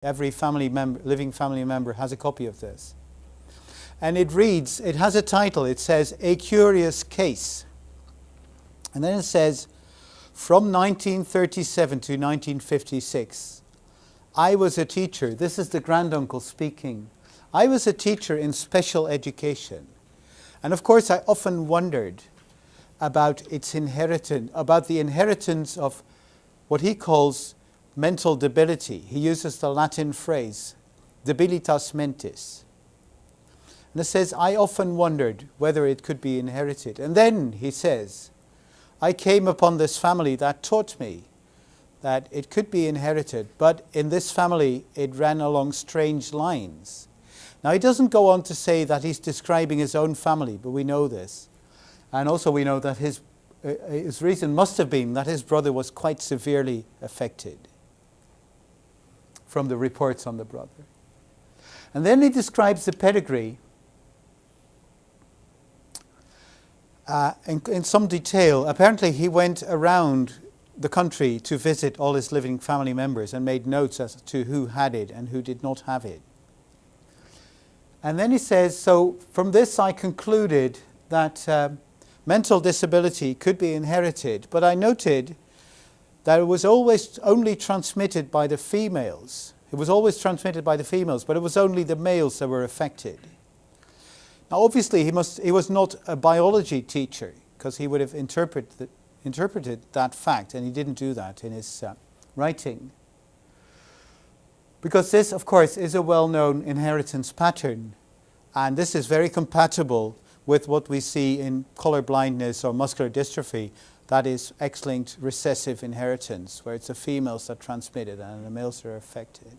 Every living family member has a copy of this. And it reads, it has a title, it says, A Curious Case. And then it says, from 1937 to 1956, I was a teacher. This is the granduncle speaking. I was a teacher in special education. And of course, I often wondered about its inheritance, about the inheritance of what he calls mental debility. He uses the Latin phrase, debilitas mentis. And it says, I often wondered whether it could be inherited. And then he says, I came upon this family that taught me that it could be inherited, but in this family it ran along strange lines. Now he doesn't go on to say that he's describing his own family, but we know this. And also we know that his reason must have been that his brother was quite severely affected from the reports on the brother. And then he describes the pedigree in some detail. Apparently he went around the country to visit all his living family members and made notes as to who had it and who did not have it. And then he says, so from this I concluded that mental disability could be inherited, but I noted that it was always only transmitted by the females. It was always transmitted by the females, but it was only the males that were affected. Now obviously he was not a biology teacher, because he would have interpreted that fact, and he didn't do that in his writing. Because this, of course, is a well-known inheritance pattern, and this is very compatible with what we see in color blindness or muscular dystrophy, that is X-linked recessive inheritance, where it's the females that transmit it and the males that are affected.